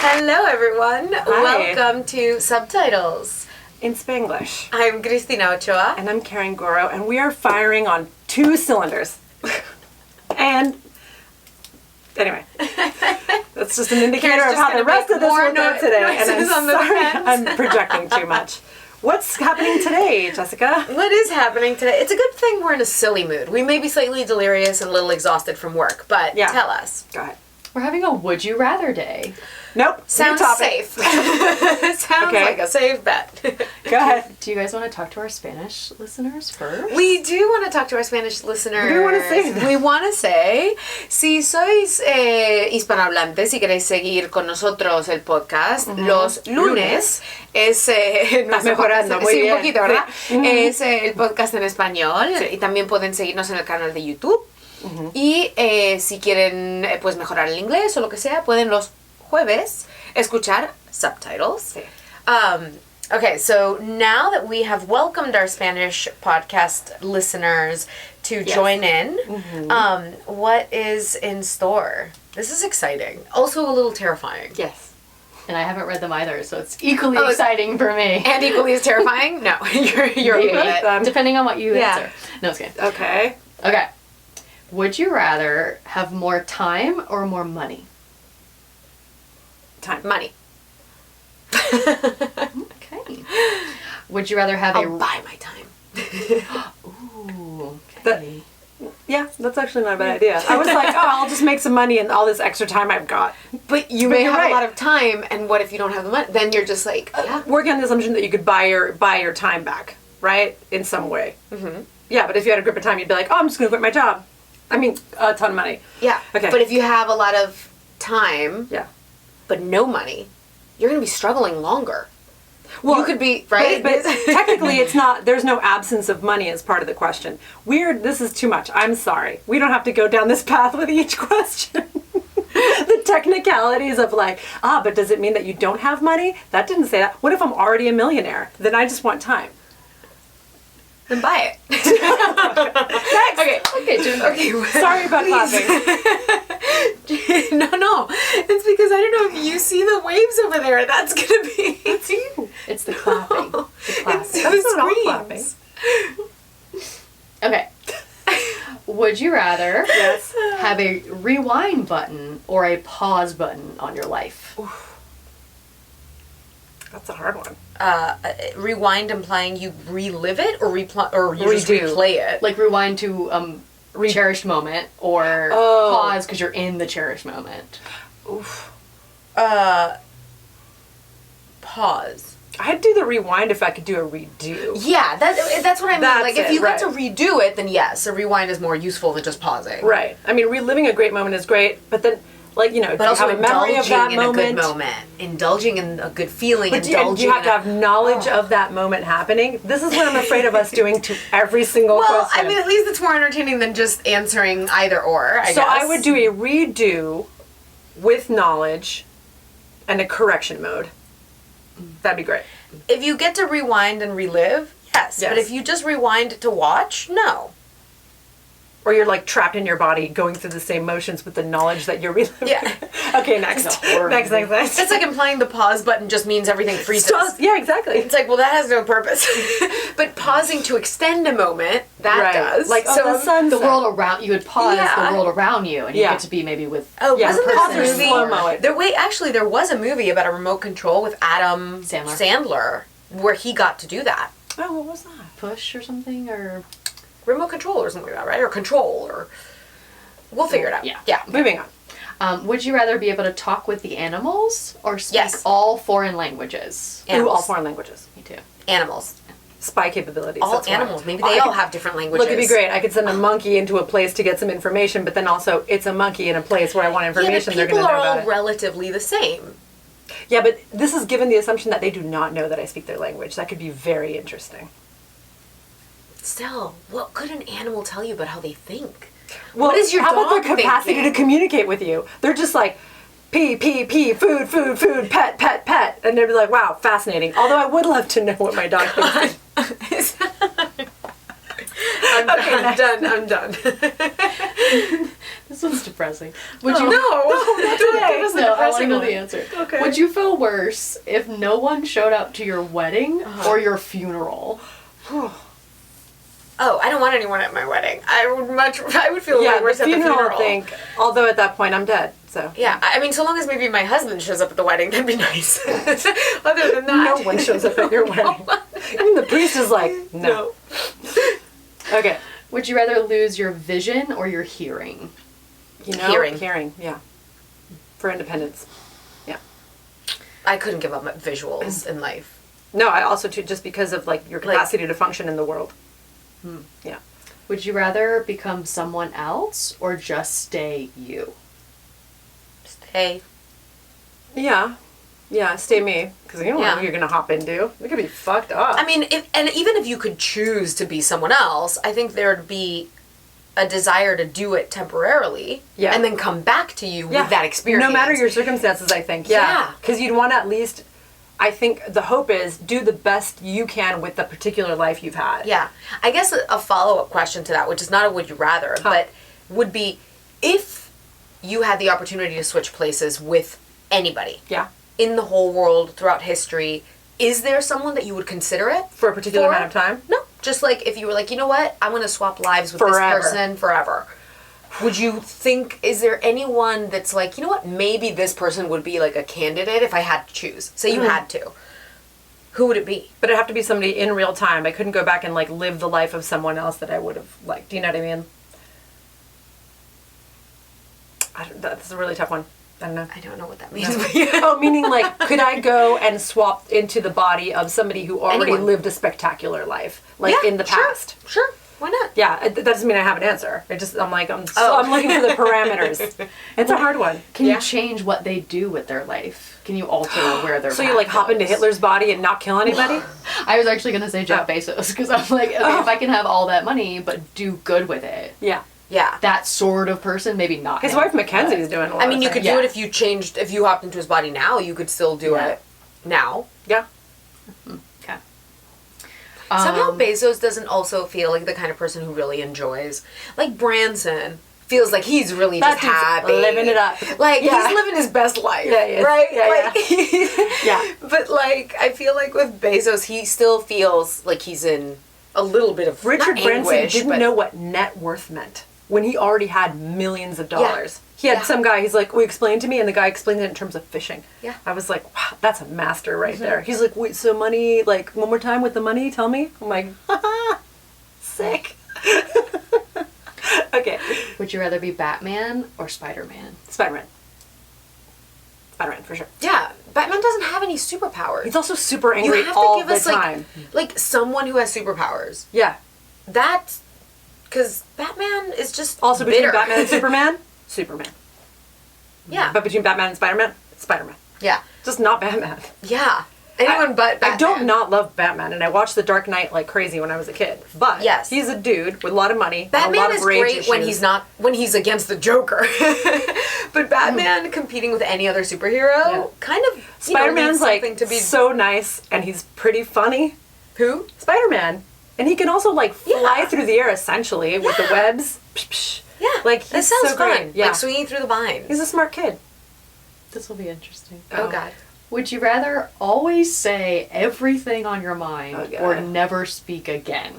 Hello, everyone. Hi. Welcome to Subtitles. In Spanglish. I'm Christina Ochoa. And I'm Goro, and we are firing on 2 cylinders. And anyway, that's just an indicator of how the rest of this will go today. And I'm sorry, I'm projecting too much. What's happening today, Jessica? What is happening today? It's a good thing we're in a silly mood. We may be slightly delirious and a little exhausted from work, but tell us. Go ahead. We're having a Would You Rather day. Nope. Sounds safe. Sounds like a safe bet. Go ahead. Do you guys want to talk to our Spanish listeners first? We do want to talk to our Spanish listeners. What do we want to say? We want to say, si sois hispanohablantes y queréis seguir con nosotros el podcast, los lunes es mejorando, muy sí, bien. un poquito, ¿verdad? Sí. Es el podcast en español y también pueden seguirnos en el canal de YouTube. Y si quieren pues mejorar el inglés o lo que sea, pueden los jueves escuchar Subtitles. Sí. Okay, so now that we have welcomed our Spanish podcast listeners to join in, what is in store? This is exciting. Also a little terrifying. Yes. And I haven't read them either, so it's equally exciting for me. And equally as terrifying? No, you're Maybe, okay with it. depending on what you answer. No, it's good. Okay. Okay. Would you rather have more time or more money? Time. Money. Okay. Would you rather have I'll buy my time. Ooh, That- okay. Yeah, that's actually not a bad idea. I was like, I'll just make some money and all this extra time I've got. But you may you're have right. a lot of time, and what if you don't have the money? Then you're just like, Working on the assumption that you could buy your time back, right? In some way. Mm-hmm. Yeah, but if you had a grip of time, you'd be like, I'm just going to quit my job. I mean, a ton of money. yeah. Okay. But if you have a lot of time, Yeah. but no money, you're going to be struggling longer. Well, you could be, right? But technically, it's not. There's no absence of money as part of the question. This is too much. I'm sorry. We don't have to go down this path with each question. The technicalities of like, but does it mean that you don't have money? That didn't say that. What if I'm already a millionaire? Then I just want time. Then buy it. Next. Okay. Sorry about clapping. No. It's because I don't know if you see the waves over there. That's going to be... It's you. It's the clapping. The clapping. It's That's the not all screens. Okay. Would you rather Yes. have a rewind button or a pause button on your life? That's a hard one. Rewind implying you relive it or you just Redo. replay it? Like rewind to cherished moment or pause because you're in the cherished moment. Oof. Pause. I'd do the rewind if I could do a redo. Yeah, that's what I mean. That's Like, if it, you right. got to redo it, then yes, a rewind is more useful than just pausing. Right. I mean, reliving a great moment is great, but then, like, you know, But do you also have a memory of that indulging in a moment? good moment. Indulging in a good feeling. But do you indulging have in to have knowledge of that moment happening? This is what I'm afraid of us doing to every single Well, question. I mean, at least it's more entertaining than just answering either or, I guess. So I would do a redo with knowledge and a correction mode. That'd be great. If you get to rewind and relive, yes. Yes. But if you just rewind to watch, no. Or you're like trapped in your body going through the same motions with the knowledge that you're reliving. Yeah. Okay, next. Next. It's like implying the pause button just means everything freezes. Yeah, exactly. It's like, well, that has no purpose. But pausing to extend a moment, that Right. does. Like, so the sun. The world around you would pause Yeah. the world around you, and you Yeah. get to be maybe with. Oh, Yeah, wasn't pause there a or movie? slow-mo it. There was a movie about a remote control with Adam Sandler where he got to do that. Oh, what was that? Push or something, or Remote control or something like that, right? Or control, or we'll figure it out. Yeah. Yeah. Moving on. would you rather be able to talk with the animals or speak Yes. all foreign languages? Ooh, Animals. all foreign languages. Me too. Animals. Spy capabilities. All that's why. animals. Maybe they all have different languages. Look, it'd be great. I could send a monkey into a place to get some information, but then also it's a monkey in a place where I want Yeah, information. but They're people going to know are all about it. relatively the same. Yeah, but this is given the assumption that they do not know that I speak their language. That could be very interesting. Still, what could an animal tell you about how they think? Well, What is your how about dog their capacity thinking? to communicate with you? They're just like, pee, pee, pee, food, food, food, pet, pet, pet. And they'd be like, wow, fascinating. Although I would love to know what my dog thinks. I'm done. This one's depressing. Would you? not today. No, I want to know the answer. Okay. Would you feel worse if no one showed up to your wedding or your funeral? Oh, I don't want anyone at my wedding. I would feel way worse at the funeral. I think. Although at that point I'm dead, so. Yeah, I mean, so long as maybe my husband shows up at the wedding, that'd be nice. Other than that, No one shows up at your wedding. Even the priest is like, no. Okay. Would you rather lose your vision or your hearing? You know, hearing, yeah. For independence. Yeah. I couldn't give up my visuals in life. No, I also too, just because of like your capacity to function in the world. Yeah. Would you rather become someone else or just stay you? Stay. Yeah. Yeah, stay me. Because you don't know who you're going to hop into. It could be fucked up. I mean, even if you could choose to be someone else, I think there'd be a desire to do it temporarily and then come back to you with that experience. No matter your circumstances, I think. Yeah. Because you'd want to at least, I think the hope is, do the best you can with the particular life you've had. Yeah. I guess a follow-up question to that, which is not a would you rather, but would be, if you had the opportunity to switch places with anybody. Yeah. In the whole world, throughout history, is there someone that you would consider it? For a particular amount of time? No. Just like if you were like, you know what, I'm going to swap lives with this person forever. Would you think, is there anyone that's like, you know what, maybe this person would be like a candidate if I had to choose? Say you had to. Who would it be? But it'd have to be somebody in real time. I couldn't go back and like live the life of someone else that I would have liked. Do you know what I mean? That's a really tough one. I don't know. I don't know what that means. Oh, meaning like, could I go and swap into the body of somebody who already lived a spectacular life, like in the past? Sure. Why not? Yeah, that doesn't mean I have an answer. I'm looking for the parameters. It's a hard one. Can you change what they do with their life? Can you alter where their So you like hop into Hitler's body and not kill anybody? I was actually going to say Jeff Bezos, because I'm like, okay, if I can have all that money but do good with it. Yeah. Yeah. That sort of person, maybe not. His wife Mackenzie's doing a lot. I mean, you could do it if you hopped into his body now, you could still do it now. Yeah. Okay. Somehow Bezos doesn't also feel like the kind of person who really enjoys, like Branson feels like he's really just happy. Living it up. Like, he's living his best life. Yeah, he is. Right? Yeah, like, But like, I feel like with Bezos, he still feels like he's in a little bit of Richard not Branson anguish, didn't but know what net worth meant when he already had millions of dollars. He had some guy, he's like, explain to me, and the guy explained it in terms of fishing. Yeah. I was like, wow, that's a master right there. He's like, wait, so money, like, one more time with the money, tell me? I'm like, sick. Okay. Would you rather be Batman or Spider-Man? Spider-Man. Spider-Man, for sure. Yeah, Batman doesn't have any superpowers. He's also super angry you have to all give the us time. like someone who has superpowers. Yeah. That's because Batman is just Also bitter. between Batman and Superman, Superman. Yeah. But between Batman and Spider-Man, Spider-Man. Yeah. Just not Batman. Yeah. Anyone but Batman. I don't not love Batman, and I watched The Dark Knight like crazy when I was a kid. But he's a dude with a lot of money. Batman and a lot is of rage great issues. when he's against the Joker. But Batman competing with any other superhero kind of Spider-Man's like to be so nice, and he's pretty funny. Who? Spider-Man. And he can also like fly through the air essentially with the webs. Psh, psh. Yeah. Like that he's sounds so fun. great. Yeah. Like swinging through the vines. He's a smart kid. This will be interesting. Oh God. Would you rather always say everything on your mind or never speak again?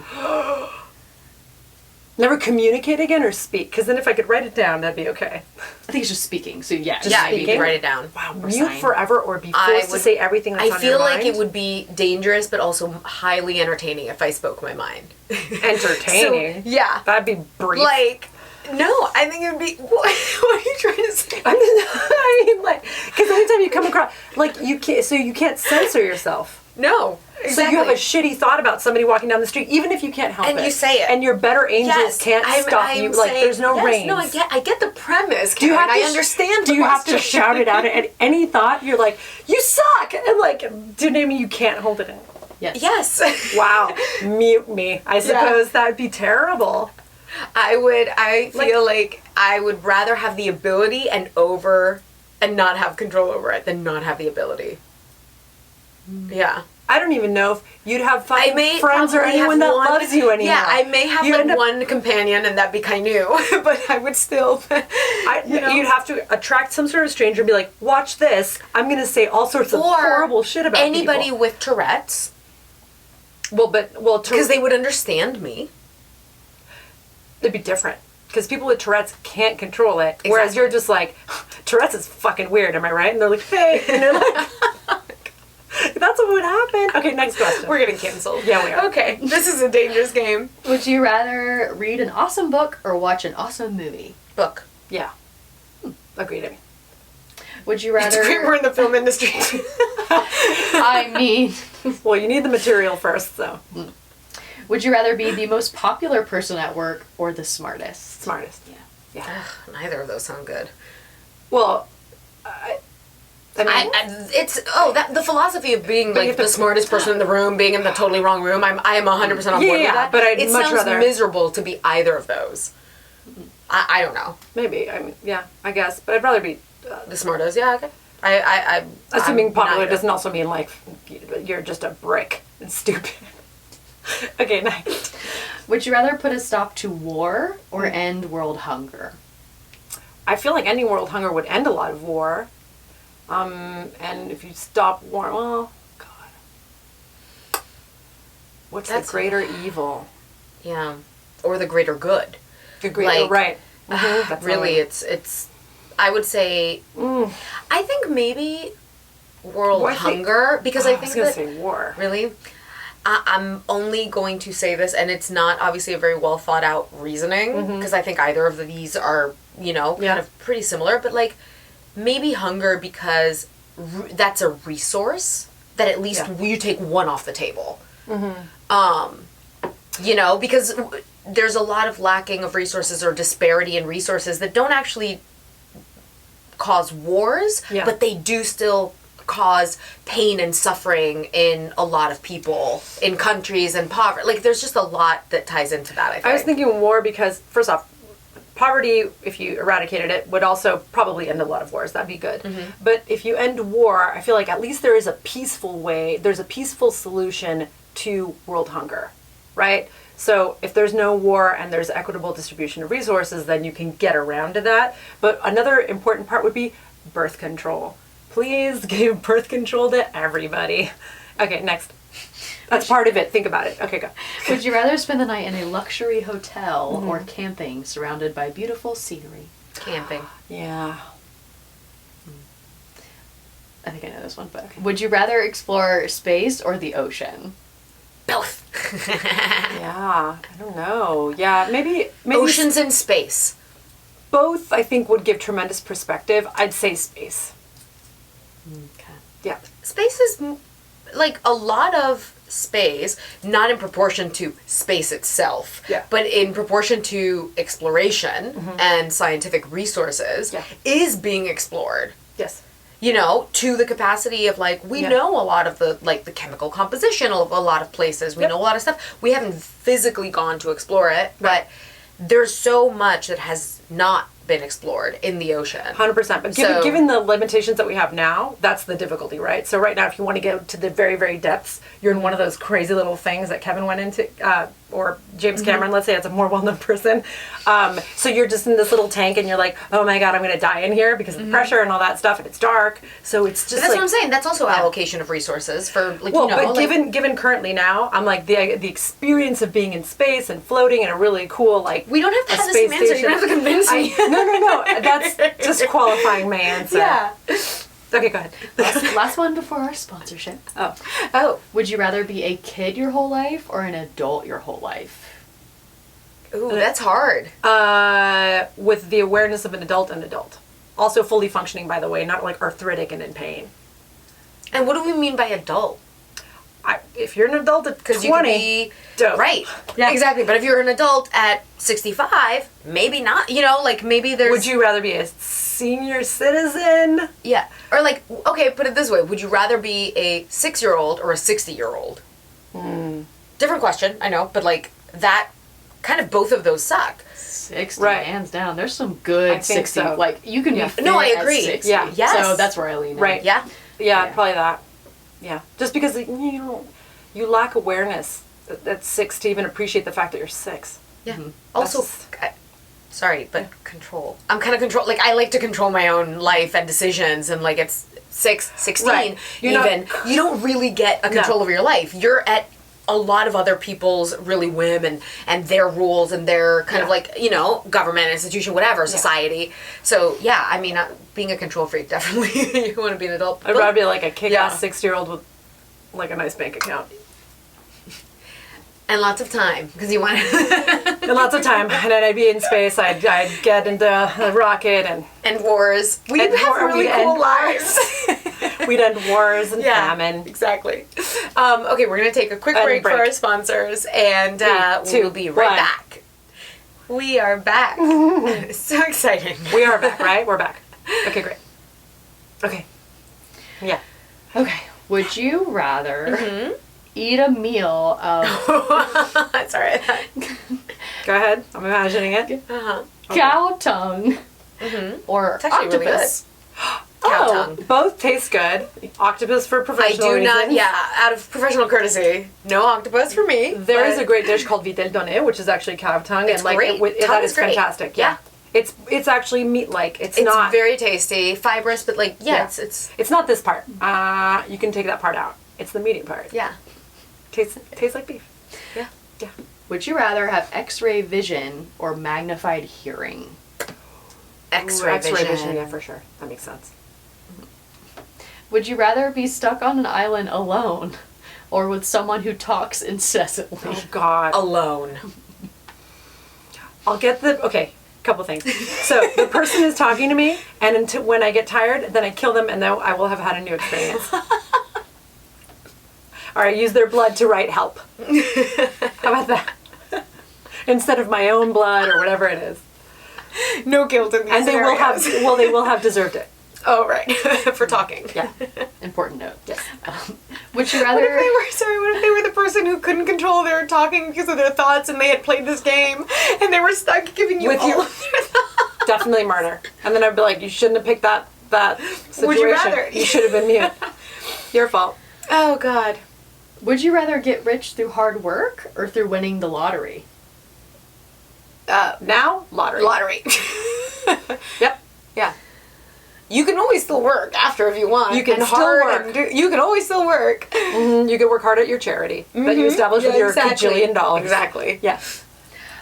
Never communicate again or speak? Because then if I could write it down, that'd be okay. I think it's just speaking. So yeah, you can write it down. Wow, mute forever or be forced to say everything that's on your mind? I feel like it would be dangerous, but also highly entertaining if I spoke my mind. Entertaining? So, yeah. That'd be brief. Like, no, I think it would be... What are you trying to say? I mean, like, because anytime you come across... Like, you can't censor yourself. No. Exactly. So you have a shitty thought about somebody walking down the street, even if you can't help it. And you say it. And your better angels can't stop you. Like, there's no reins. No, I get the premise, Karen. I understand Do you have to shout it out at any thought? You're like, you suck! And like, do you know what I mean? You can't hold it in. Yes. Wow. Mute me. I suppose that would be terrible. I feel like I would rather have the ability and not have control over it than not have the ability. Yeah. I don't even know if you'd have I friends or anyone that loves you anymore. Yeah, I may have one companion, and that'd be kind of new, but I would still. You'd have to attract some sort of stranger and be like, watch this. I'm going to say all sorts of horrible shit about anybody people. with Tourette's. Well, because they would understand me. It'd be different. Because people with Tourette's can't control it. Exactly. Whereas you're just like, Tourette's is fucking weird, am I right? And they're like, hey. And you're like, that's what would happen. Okay, next question. We're getting canceled. Yeah, we are. Okay, this is a dangerous game. Would you rather read an awesome book or watch an awesome movie? Book. Yeah. Agreed, Amy. Would you rather... We're in the film industry. I mean... Well, you need the material first, so... Would you rather be the most popular person at work or the smartest? Smartest, yeah. Ugh, neither of those sound good. Well, the philosophy of being like the smartest person in the room, being in the totally wrong room. I am 100% on board with that. But I'd it much sounds rather miserable to be either of those. I don't know. Maybe. I mean, yeah, I guess. But I'd rather be the smartest. Yeah, okay. I assuming popular doesn't also mean like you're just a brick and stupid. Okay, next. Would you rather put a stop to war or end world hunger? I feel like ending world hunger would end a lot of war. And if you stop war, well, God. What's the greater evil? Yeah. Or the greater good. The greater, right. That's really, it's, I would say, I think maybe world hunger, because I think I was going to say war. Really? I'm only going to say this, and it's not obviously a very well thought out reasoning, because I think either of these are, kind of pretty similar, but like, maybe hunger because that's a resource that at least you take one off the table. Because there's a lot of lacking of resources or disparity in resources that don't actually cause wars, but they do still cause pain and suffering in a lot of people, in countries and poverty. Like, there's just a lot that ties into that, I think. I was thinking war because, first off, poverty, if you eradicated it, would also probably end a lot of wars. That'd be good. But if you end war, I feel like at least there is a peaceful way, there's a peaceful solution to world hunger, right? So if there's no war and there's equitable distribution of resources, then you can get around to that. But another important part would be birth control. Please give birth control to everybody. Okay, next. That's part of it. Think about it. Okay, go. Would you rather spend the night in a luxury hotel or camping surrounded by beautiful scenery? Camping. Yeah. I think I know this one, but okay. Would you rather explore space or the ocean? Both. Yeah, I don't know. Yeah, maybe oceans and space. Both, I think, would give tremendous perspective. I'd say space. Okay. Yeah. Space is like a lot of space, not in proportion to space itself, but in proportion to exploration and scientific resources, is being explored. Yes. To the capacity of, like, we know a lot of the, like, the chemical composition of a lot of places. We know a lot of stuff. We haven't physically gone to explore it, but there's so much that has not been explored in the ocean. 100%. But given the limitations that we have now, that's the difficulty, right? So right now, if you want to go to the very, very depths, you're in one of those crazy little things that Kevin went into, or James Cameron, let's say it's a more well-known person. So you're just in this little tank and you're like, oh my God, I'm going to die in here because of the pressure and all that stuff, and it's dark. So it's just that's what I'm saying. That's also allocation of resources for, like, but given currently now, I'm like, the experience of being in space and floating in a really cool, like, we don't have to have the same answer. You don't have to convince me. No. That's just qualifying my answer. Yeah. Okay, go ahead. Last one before our sponsorship. Oh. Would you rather be a kid your whole life or an adult your whole life? Ooh, that's hard. With the awareness of an adult. Also fully functioning, by the way, not like arthritic and in pain. And what do we mean by adult? If you're an adult at 20, you could be dope. Right. Yeah. Exactly. But if you're an adult at 65, maybe not. Like, maybe there's... Would you rather be a senior citizen? Yeah. Or, like, okay, put it this way. Would you rather be a 6-year-old or a 60-year-old? Different question, I know. But, like, that... kind of both of those suck. 60, hands down. There's some good 60. So. Like, you can be fit I agree. at 60. Yeah. Yes. So that's where I lean in. Right. Yeah. Yeah, probably that. Yeah. Just because, you lack awareness at 6 to even appreciate the fact that you're 6. Yeah. Also, sorry, but control. I'm kind of control. Like, I like to control my own life and decisions, and like it's 16 Right. you don't really get a control over your life. You're at a lot of other people's really whim and their rules and their kind of like, government, institution, whatever, society. So, yeah, I mean, being a control freak, definitely. You want to be an adult. I'd rather be like a kick-ass 6-year-old with like a nice bank account. And lots of time, because you want to... And lots of time. And then I'd be in space. I'd get into a rocket and wars. We'd have really cool lives. We'd end wars and famine. Exactly. Okay, we're going to take a quick break for our sponsors, and we'll be right back. We are back. So exciting. We are back, right? We're back. Okay, great. Okay. Yeah. Okay. Would you rather eat a meal of... Sorry. Go ahead. I'm imagining it. Cow tongue or octopus? Really good. Cow tongue. Both taste good. Octopus for professional reasons. Out of professional courtesy, no octopus for me. There is a great dish called vitel donné, which is actually cow tongue. It's great. That is fantastic. Yeah. It's actually meat-like. It's not very tasty, fibrous, but like it's not this part. You can take that part out. It's the meaty part. Yeah. Tastes like beef. Yeah. Yeah. Would you rather have X-ray vision or magnified hearing? X-ray vision. Yeah, for sure. That makes sense. Would you rather be stuck on an island alone or with someone who talks incessantly? Oh, God. Alone. I'll get couple things. So the person is talking to me, and until when I get tired, then I kill them, and then I will have had a new experience. Or I use their blood to write help. How about that? Instead of my own blood or whatever it is. No guilt in these And they will have deserved it. Oh, right. For talking. Yeah. Important note. Yes. Would you rather... What if they were the person who couldn't control their talking because of their thoughts, and they had played this game and they were stuck giving you all of their thoughts? Definitely murder. And then I'd be like, you shouldn't have picked that situation. Would you rather? You should have been mute. Your fault. Oh, God. Would you rather get rich through hard work or through winning the lottery? Now? Lottery. Lottery. Yep. Yeah. You can always still work after if you want. You can and still hard work. You can always still work. Mm-hmm. You can work hard at your charity that you establish with your $1 $1,000,000. Exactly. Yeah.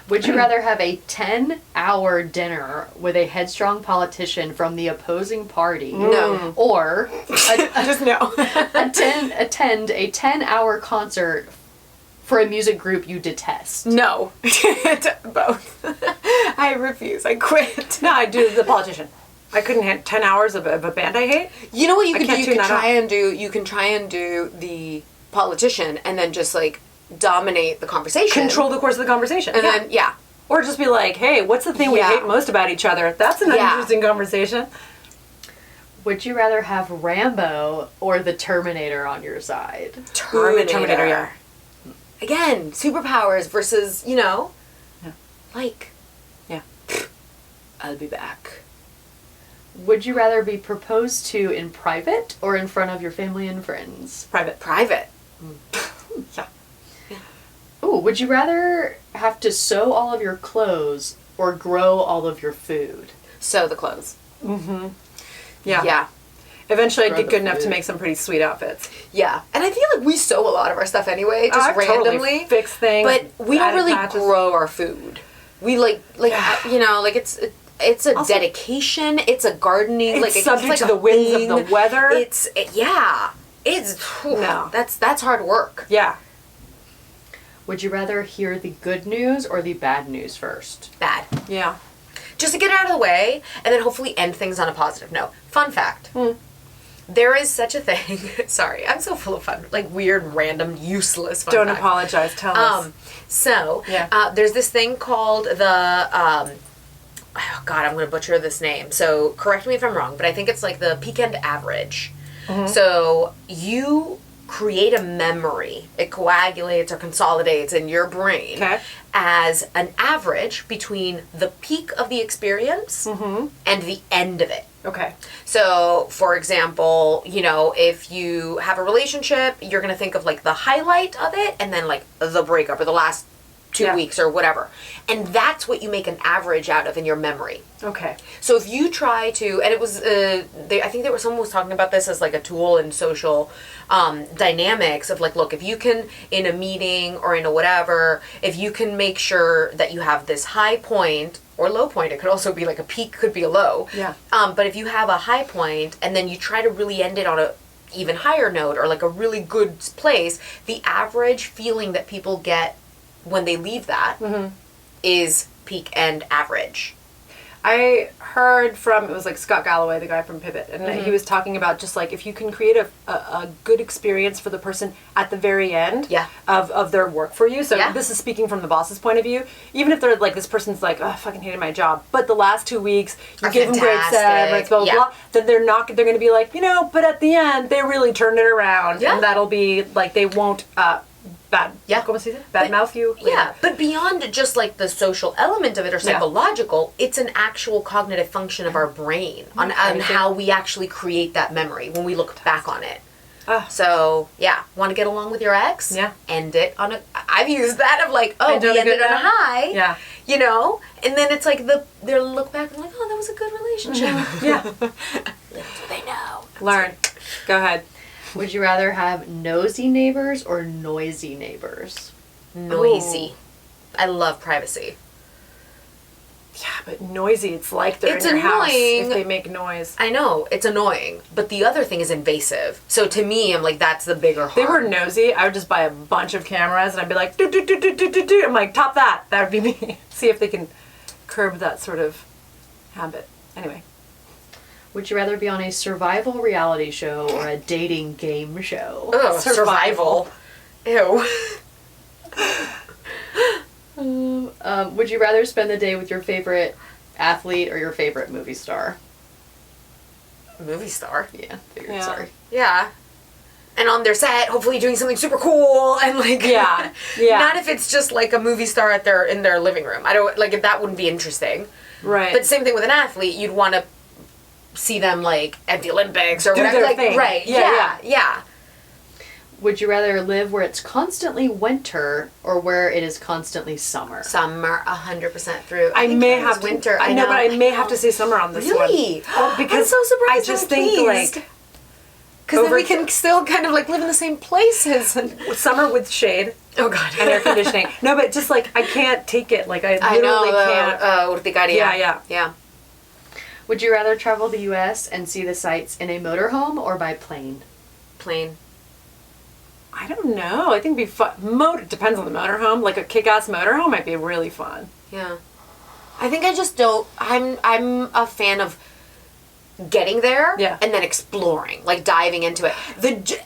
Would you rather have a 10-hour dinner with a headstrong politician from the opposing party? No. Or just no. attend a 10-hour concert for a music group you detest? No. Both. I refuse. I quit. No, I do the politician. I couldn't have 10 hours of a band I hate. You know what you can do? You can try and do the politician and then just like dominate the conversation. Control the course of the conversation. And then, yeah. Or just be like, hey, what's the thing we hate most about each other? That's an interesting conversation. Would you rather have Rambo or the Terminator on your side? Terminator, yeah. Again, superpowers versus, like, I'll be back. Would you rather be proposed to in private or in front of your family and friends? Private. Yeah. Ooh, would you rather have to sew all of your clothes or grow all of your food? Sew the clothes. Mm-hmm. Yeah. Yeah. Eventually I'd get good enough to make some pretty sweet outfits. Yeah. And I feel like we sew a lot of our stuff anyway, just randomly. Totally fix things. But we don't really grow our food. We it's a dedication. It's a gardening. It's subject to the winds of the weather. That's hard work. Yeah. Would you rather hear the good news or the bad news first? Bad. Yeah. Just to get it out of the way, and then hopefully end things on a positive note. Fun fact. There is such a thing. Sorry, I'm so full of fun. Like weird, random, useless fun Don't fact. apologize. Tell us. There's this thing called the... oh God, I'm going to butcher this name. So correct me if I'm wrong, but I think it's like the peak end average. Mm-hmm. So you create a memory. It coagulates or consolidates in your brain as an average between the peak of the experience and the end of it. Okay. So, for example, you know, if you have a relationship, you're going to think of like the highlight of it and then like the breakup or the last 2 weeks or whatever. And that's what you make an average out of in your memory. Okay. So if you try to, and it was, I think someone was talking about this as like a tool in social dynamics of like, look, if you can, in a meeting or in a whatever, if you can make sure that you have this high point or low point, it could also be like a peak, could be a low. Yeah. But if you have a high point and then you try to really end it on a even higher note or like a really good place, the average feeling that people get when they leave that is peak and average. I heard from, it was like Scott Galloway, the guy from Pivot, and he was talking about just like if you can create a good experience for the person at the very end of their work for you. So this is speaking from the boss's point of view. Even if they're like, this person's like, oh, I fucking hated my job, but the last 2 weeks you give them grade 7, blah, blah, blah, then they're going to be like, you know, but at the end they really turned it around. And that'll be like, they won't, bad mouth you. Yeah, but beyond just like the social element of it or psychological, it's an actual cognitive function of our brain on how we actually create that memory when we look back on it. So, want to get along with your ex? Yeah. End it on a... I've used that of like, we ended on a high. Yeah. You know? And then it's like, they'll look back and like, oh, that was a good relationship. Yeah. Little do they know. Learn. Go ahead. Would you rather have nosy neighbors or noisy neighbors? Noisy. Ooh. I love privacy. Yeah, but noisy, it's like they're it's in your house annoying. if they make noise. I know, it's annoying. But the other thing is invasive. So to me, I'm like, that's the bigger harm. If they were nosy, I would just buy a bunch of cameras and I'd be like, do, do, do, do, do, do, do. I'm like, top that. That would be me. See if they can curb that sort of habit. Anyway. Would you rather be on a survival reality show or a dating game show? Oh, survival. Ew. Would you rather spend the day with your favorite athlete or your favorite movie star? Movie star? Yeah, sorry. Yeah. And on their set, hopefully doing something super cool and like yeah. Not if it's just like a movie star in their living room. I don't like if that wouldn't be interesting. Right. But same thing with an athlete, you'd want to see them like at the Olympics or do whatever. Their like thing. Right. Yeah. Would you rather live where it's constantly winter or where it is constantly summer? Summer, 100% through. I may have winter. I know, but I may have to say summer on this one. Really? Because I'm so surprised. I just think like because then we can still kind of like live in the same places. Summer with shade. Oh God. And air conditioning. No, but just like I can't take it. Like I literally can't. Urticaria. Yeah. Would you rather travel the U.S. and see the sights in a motorhome or by plane? Plane. I don't know. I think it'd be fun. It depends on the motorhome. Like a kick-ass motorhome might be really fun. Yeah. I think I just don't. I'm a fan of getting there and then exploring, like diving into it.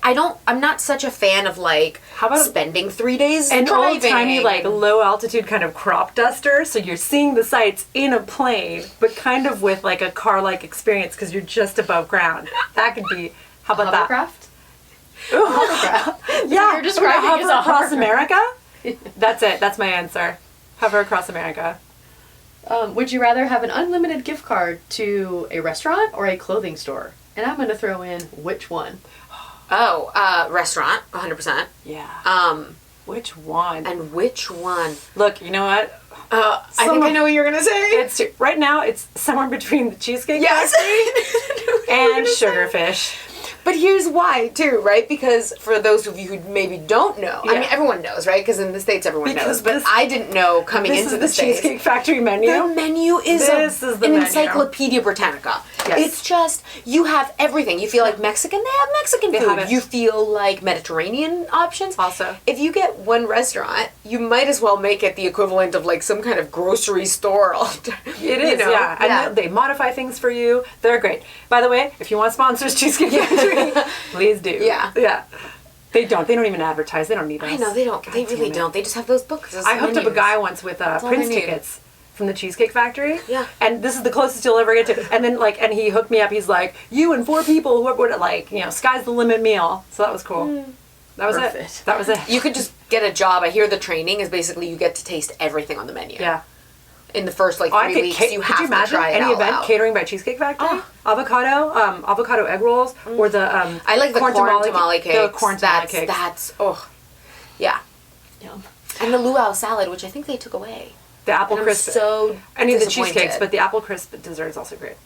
I'm not such a fan of like how about spending 3 days an driving. old timey like low altitude kind of crop duster, so you're seeing the sights in a plane, but kind of with like a car like experience because you're just above ground. That could be. How about hovercraft? that? Ooh. Hovercraft. Yeah, You're describing hover it as a across hovercraft. America. That's it. That's my answer. Hover across America. Would you rather have an unlimited gift card to a restaurant or a clothing store? And I'm going to throw in which one. Oh, restaurant, 100%. Yeah. Which one? And which one? Look, you know what? I think I know what you're going to say. Right now, it's somewhere between the Cheesecake Factory and Sugarfish. But here's why, too, right? Because for those of you who maybe don't know, I mean, everyone knows, right? Because in the States, everyone knows. But I didn't know coming into the States. Cheesecake Factory menu. The menu is an menu. Encyclopedia Britannica. Yes. It's just, you have everything. You feel like Mexican, they have Mexican food. You feel like Mediterranean options. Also. If you get one restaurant, you might as well make it the equivalent of like some kind of grocery store. It is, yeah. And they modify things for you. They're great. By the way, if you want sponsors, Cheesecake Factory, please do. Yeah. They don't even advertise. They don't need us. I know, they don't. They really don't. They just have those books. I hooked up a guy once with Prince tickets from the Cheesecake Factory. Yeah. And this is the closest you'll ever get to. And then and he hooked me up. He's like, you and 4 people, sky's the limit meal. So that was cool. That was Perfect. it. That was it. You could just get a job. I hear the training is basically you get to taste everything on the menu. Yeah. In the first like 3 weeks, you have to try it any all event out. catering by Cheesecake Factory? Avocado egg rolls, or the I like the corn tamale cakes. The corn tamale cakes. That's yeah. Yum. And the luau salad, which I think they took away. The apple I'm crisp. so Any of the disappointed. cheesecakes, but the apple crisp dessert is also great.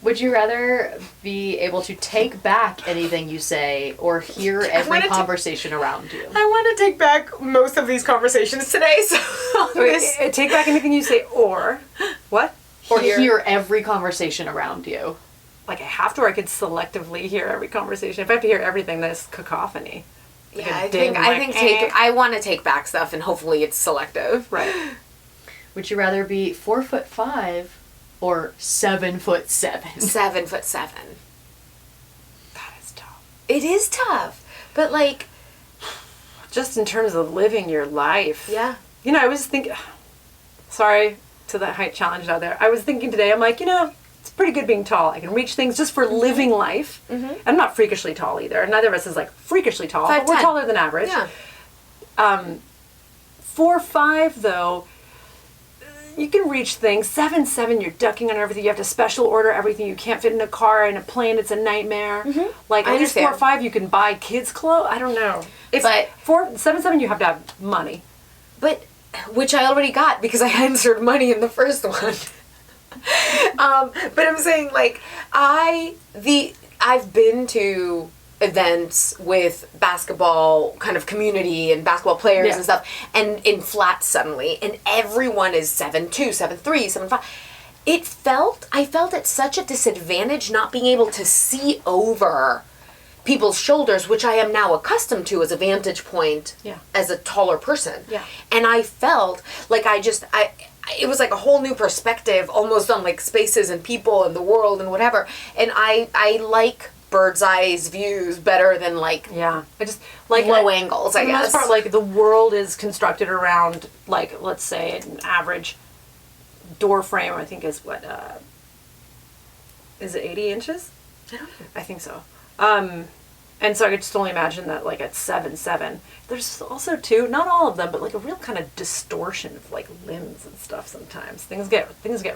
Would you rather be able to take back anything you say or hear every wanted to- conversation around you? I want to take back most of these conversations today. So Take back anything you say, or what? Or hear every conversation around you. Like I have to, or I could selectively hear every conversation. If I have to hear everything, that's cacophony. Like yeah, a ding, I want to take back stuff, and hopefully it's selective. Right. Would you rather be 4'5" or 7'7"? 7'7". That is tough. It is tough, but like, Just in terms of living your life. yeah. You know, I was thinking, sorry to the height challenge out there. I was thinking today, I'm like, it's pretty good being tall. I can reach things just for living life. Mm-hmm. I'm not freakishly tall either. Neither of us is like freakishly tall, but we're 5'10". taller than average. Yeah. 4'5" though, you can reach things. 7'7", you're ducking on everything. You have to special order everything. You can't fit in a car, in a plane. It's a nightmare. Mm-hmm. Like I at least understand. 4'5", you can buy kids' clothes. I don't know. But 7'7", you have to have money. But which I already got because I answered money in the first one. But I'm saying like I've been to events with basketball kind of community and basketball players and stuff, and in flats suddenly, and everyone is 7'2", 7'3", 7'5". I felt at such a disadvantage not being able to see over people's shoulders, which I am now accustomed to as a vantage point as a taller person. Yeah. And I felt like it was like a whole new perspective almost on like spaces and people and the world and whatever. And I like bird's eye views better than like I just like low angles, I for the guess. most part, like the world is constructed around like, let's say an average door frame, I think is what, is it 80 inches? I don't know. I think so. And so I could just only imagine that like at 7'7", there's also too, not all of them, but like a real kind of distortion of like limbs and stuff sometimes. Things get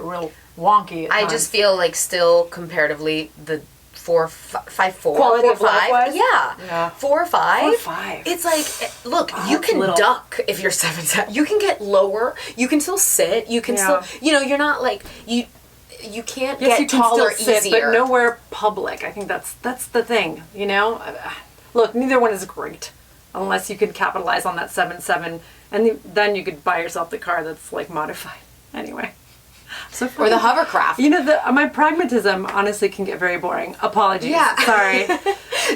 real wonky at I times. just feel like still comparatively the 5'4", Quality of 4'5", life-wise? yeah, 4 or 5. 4'5". It's like, look, you that's can little. duck if you're 7'7". You can get lower. You can still sit. You can still, you're not like you can't Yes, get you can taller still sit, easier. but nowhere public. I think that's the thing, Look, neither one is great, unless you can capitalize on that 7'7", and then you could buy yourself the car that's like modified. Anyway, so Or the hovercraft. My pragmatism honestly can get very boring. Apologies. Yeah. Sorry.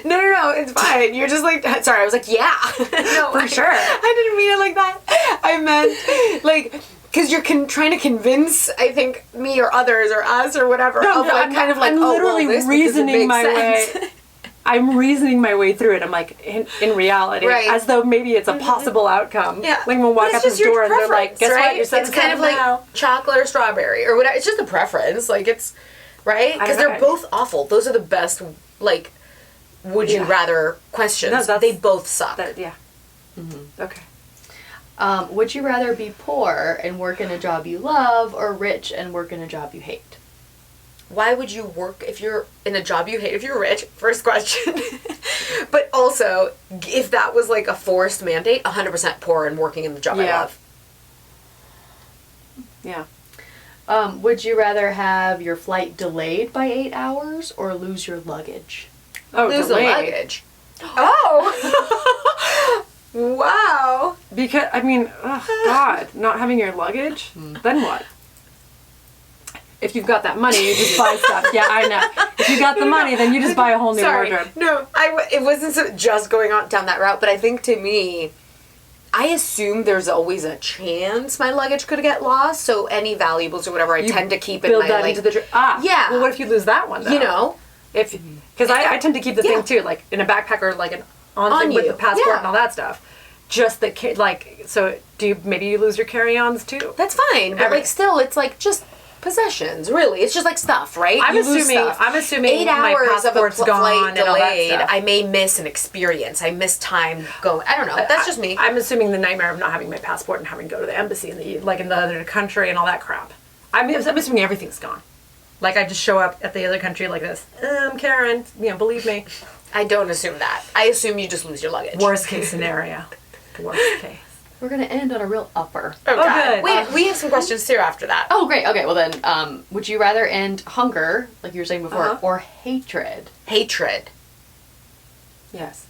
No, it's fine. You're just like, sorry, I was like, yeah. No, For sure. I didn't mean it like that. I meant, like, because you're trying to convince, I think, me or others or us or whatever. No, of like, I'm kind of like, I'm oh, literally well, this because it reasoning makes my sense. way. I'm reasoning my way through it. I'm like, in reality, Right. as though maybe it's a possible outcome. Yeah. Like when we walk It's out just this door your and they're like, preference, guess right? what? You're 7'7" It's kind of like now. chocolate or strawberry or whatever. It's just a preference. Like, it's, right? Because don't they're know. both awful. Those are the best, like, would you rather questions. No, that's- they both suck. Yeah. Mm-hmm. Okay. Would you rather be poor and work in a job you love or rich and work in a job you hate? Why would you work if you're in a job you hate if you're rich? First question. But also, if that was like a forced mandate, 100% poor and working in the job I love. Yeah. Would you rather have your flight delayed by 8 hours or lose your luggage? Oh, Lose the delayed. luggage. Oh! Wow. Because, God, not having your luggage, then what? If you've got that money, you just buy stuff. Yeah, I know. If you got the money, then you just buy a whole new wardrobe. No, it wasn't just going on down that route, but I think to me, I assume there's always a chance my luggage could get lost, so any valuables or whatever I tend to keep in my, that like, into the yeah. Well, what if you lose that one, though? Because I tend to keep the thing, too, like in a backpack or like an on thing with the passport and all that stuff. Just the, so maybe you lose your carry-ons, too. That's fine, but like still, it's like just possessions, really. It's just like stuff, right? I'm You lose assuming stuff. I'm assuming 8 my hours of a passport's gone flight and all that delayed. stuff. I may miss an experience. I miss time going. I don't know. That's just me. I'm assuming the nightmare of not having my passport and having to go to the embassy in the other country and all that crap. I'm assuming everything's gone. Like I just show up at the other country like this. I'm Karen. Believe me. I don't assume that. I assume you just lose your luggage. Worst case scenario. Worst case. We're gonna end on a real upper. Oh, God. good. Wait, we have some questions too after that. Oh, great. Okay, well then, would you rather end hunger, like you were saying before, or hatred? Hatred. Yes.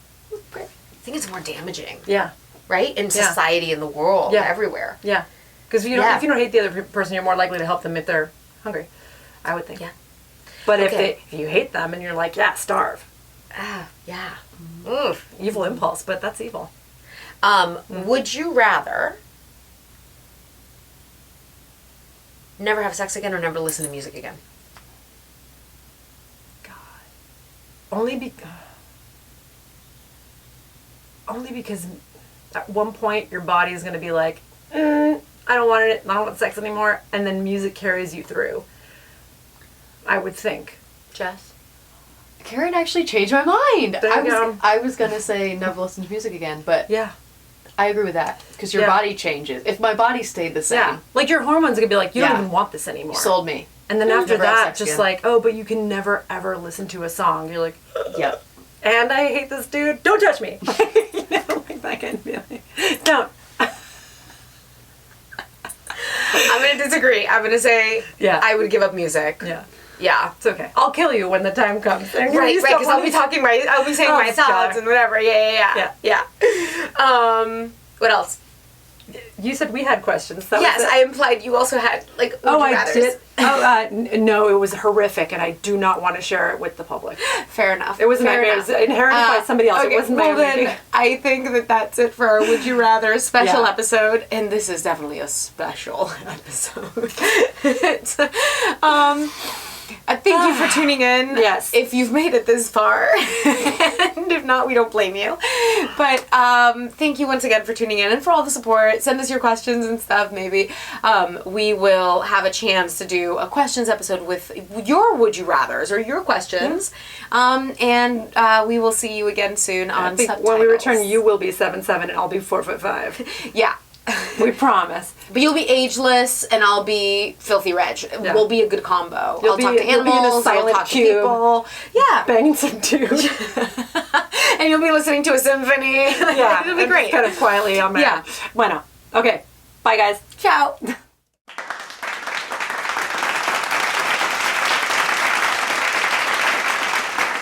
I think it's more damaging, Yeah. right? In society, in the world, Yeah. everywhere. Yeah. Because if you don't hate the other person, you're more likely to help them if they're hungry. I would think. Yeah. But Okay. if you hate them and you're like, yeah, starve. Ah, yeah. Oof. Evil impulse, but that's evil. Would you rather never have sex again or never listen to music again? God. Only because at one point your body is going to be like, I don't want it. I don't want sex anymore. And then music carries you through. I would think. Jess? Karen actually changed my mind. There you go. I was gonna say never listen to music again, but Yeah. I agree with that because your body changes. If my body stayed the same, Yeah. Like your hormones are going to be like, you don't Yeah. even want this anymore. you sold me. And then after Never have that, sex just again. like, oh, but you can never ever listen to a song. You're like, Yep. and I hate this dude. Don't touch me. Like that kind of feeling. Don't. I'm going to disagree. I'm going to say I would give up music. Yeah. Yeah. It's okay. I'll kill you when the time comes. And Right, you right, stop because I'll be wanting- talking I'll be saying Oh, my thoughts God. and whatever. Yeah. What else? You said we had questions. That Yes, was it. I implied you also had, like, would you I rathers. did. No, it was horrific, and I do not want to share it with the public. Fair enough. It was a Fair nightmare. It enough. was inherited by somebody else. Okay, It wasn't my well own then, making. I think that's it for our Would You Rather special Yeah. episode, and this is definitely a special episode. Thank you for tuning in. Yes. If you've made it this far, and if not, we don't blame you. But thank you once again for tuning in and for all the support. Send us your questions and stuff. Maybe we will have a chance to do a questions episode with your Would You Rathers or your questions. And we will see you again soon on I think Subtitles. when we return, you will be 7'7" and I'll be 4'5". Yeah. We promise. But you'll be ageless and I'll be filthy reg. Yeah. We'll be a good combo. You'll I'll be- talk to you'll be in a animals, I'll silent talk to cube. people. Yeah. Banging some dude. And you'll be listening to a symphony. Yeah. It'll be great. Kind of quietly on my Yeah. Bueno. Okay. Bye, guys. Ciao.